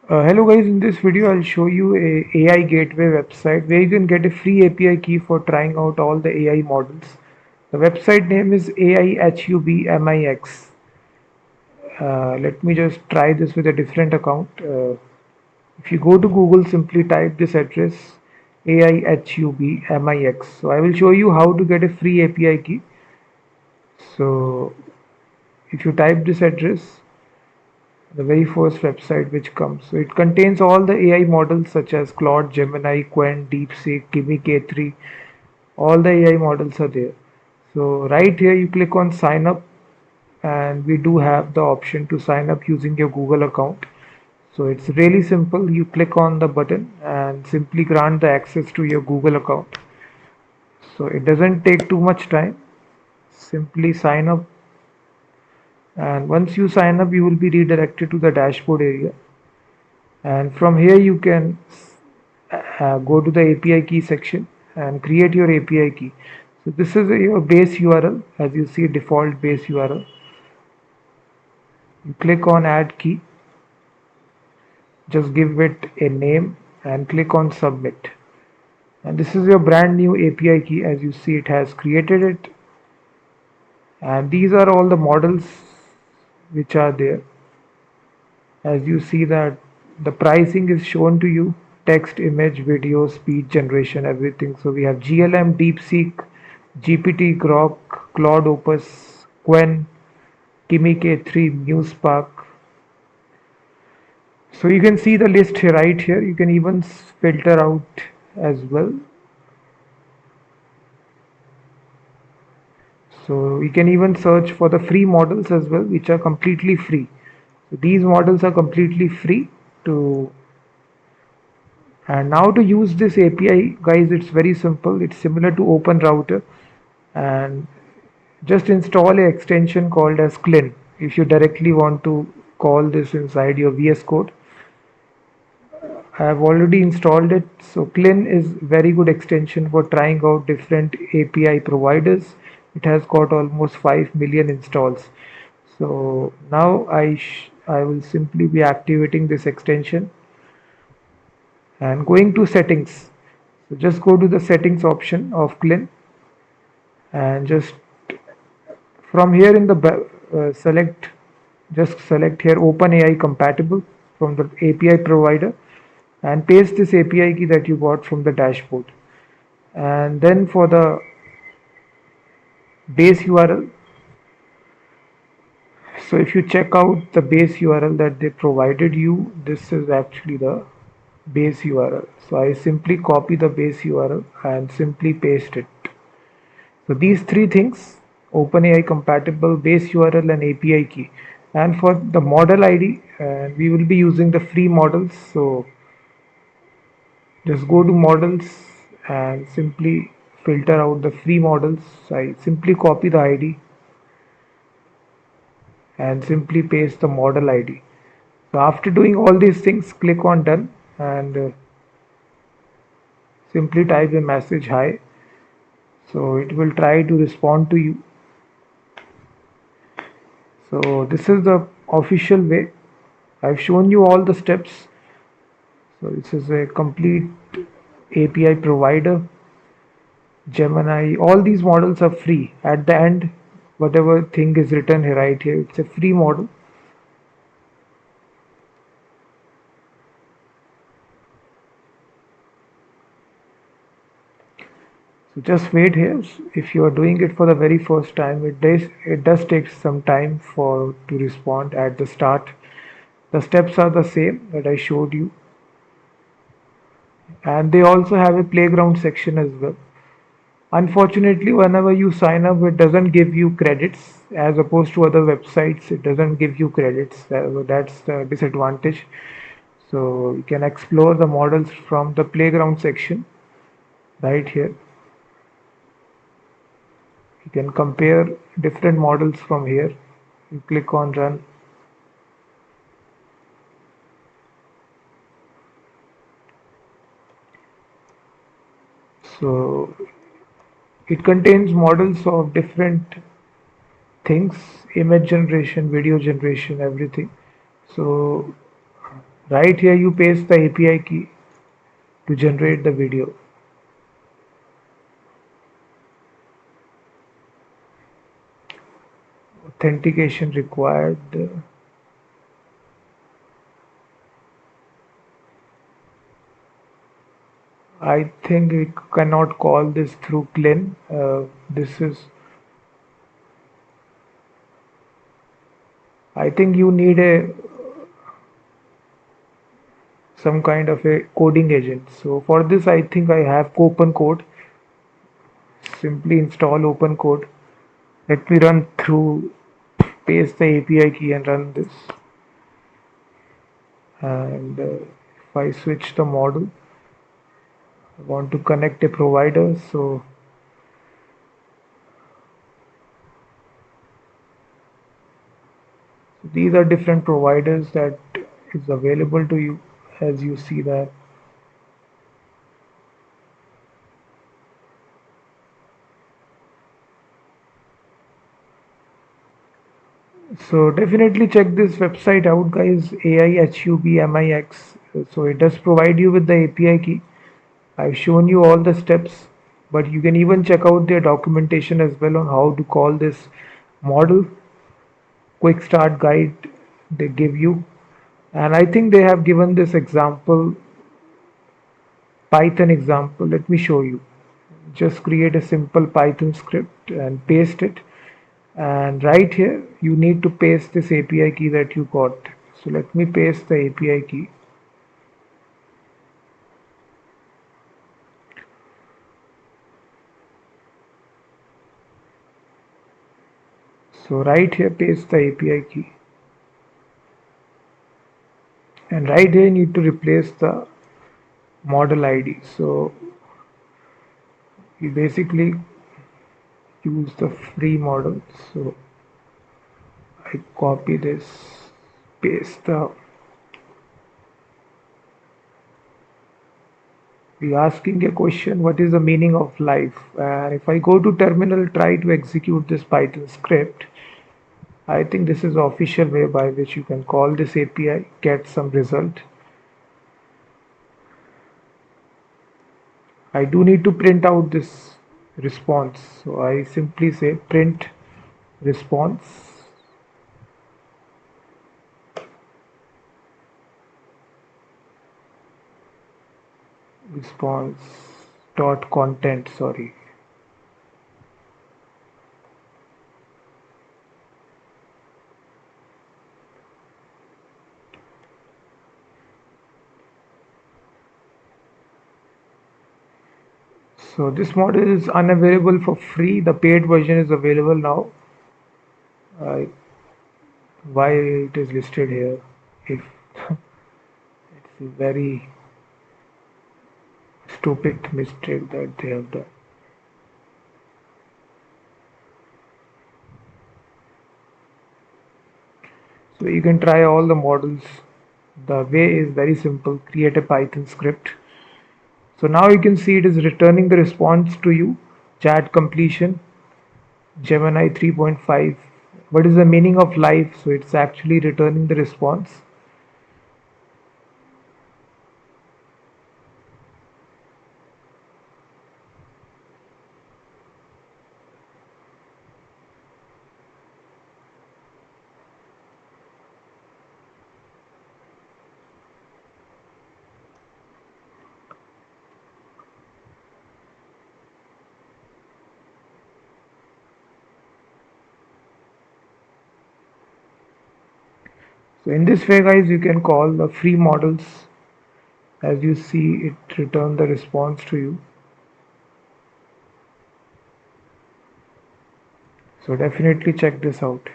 Hello guys, in this video I'll show you a AI gateway website where you can get a free API key for trying out all the AI models. The website name is AIHubMix. Let me just try this with a different account. If you go to Google, simply type this address AIHubMix. So I will show you how to get a free API key. So if you type this address, the very first website which comes. So it contains all the AI models such as Claude, Gemini, Quen, DeepSeek, Kimi K3. All the AI models are there. So right here you click on sign up, and we do have the option to sign up using your Google account. So it's really simple. You click on the button and simply grant the access to your Google account. So it doesn't take too much time. Simply sign up, and once you sign up you will be redirected to the dashboard area, and from here you can go to the API key section and create your API key. So this is your base URL. As you see, default base URL. You click on add key, just give it a name and click on submit, and this is your brand new API key. As you see, it has created it, and these are all the models which are there. As you see that the pricing is shown to you: text, image, video, speech generation, everything. So we have GLM, DeepSeek, GPT, Grok, Claude Opus, Quen, Kimi K3, MuseSpark. So you can see the list here, right here. You can even filter out as well. So you can even search for the free models as well, which are completely free. So these models are completely free to. And now to use this API, guys, it's very simple. It's similar to Open Router, and just install an extension called as Clean if you directly want to call this inside your VS Code. I have already installed it. So Clean is very good extension for trying out different API providers. It has got almost 5 million installs. So now I will simply be activating this extension and going to settings. So just go to the settings option of Clean, and just from here in the select, just select here OpenAI compatible from the API provider, and paste this API key that you got from the dashboard. And then for the base URL, so if you check out the base URL that they provided you, this is actually the base URL. So I simply copy the base URL and simply paste it. So these three things: OpenAI compatible, base URL, and API key. And for the model ID, we will be using the free models. So just go to models and simply filter out the free models. I simply copy the ID and simply paste the model ID. So after doing all these things, click on done, and simply type a message hi. So it will try to respond to you. So this is the official way. I've shown you all the steps. So this is a complete API provider. Gemini, all these models are free. At the end, whatever thing is written here, right here, it's a free model. So just wait here. If you are doing it for the very first time, it does take some time for to respond at the start. The steps are the same that I showed you, and they also have a playground section as well. Unfortunately, whenever you sign up, it doesn't give you credits as opposed to other websites. It doesn't give you credits. That's the disadvantage. So you can explore the models from the playground section right here. You can compare different models from here. You click on run. So it contains models of different things: image generation, video generation, everything. So Right here you paste the API key to generate the video. Authentication required. I think we cannot call this through CLIN. This is, I think you need some kind of a coding agent. So for this, I think I have open code. Simply install open code. Let me run through, paste the API key and run this. And if I switch the model, I want to connect a provider. So these are different providers that is available to you, as you see that. So definitely check this website out, guys. AIHubMix. So it does provide you with the API key. I've shown you all the steps, but you can even check out their documentation as well on how to call this model. Quick start guide they give you, and I think they have given this example, Python example. Let me show you. Just create a simple Python script and paste it. And right here, you need to paste this API key that you got. So let me paste the API key. So right here, paste the API key. And right here, you need to replace the model ID. So you basically use the free model. So I copy this, paste the, we asking a question, what is the meaning of life? And if I go to terminal, try to execute this Python script, I think this is the official way by which you can call this API, get some result. I do need to print out this response. So I simply say print response. Response dot content, sorry. So this model is unavailable for free. The paid version is available now. Why it is listed here? If it's a very stupid mistake that they have done. So you can try all the models. The way is very simple. Create a Python script. So now you can see it is returning the response to you. Chat completion, Gemini 3.5. What is the meaning of life? So it's actually returning the response. So in this way, guys, you can call the free models. As you see, it return the response to you. So definitely check this out.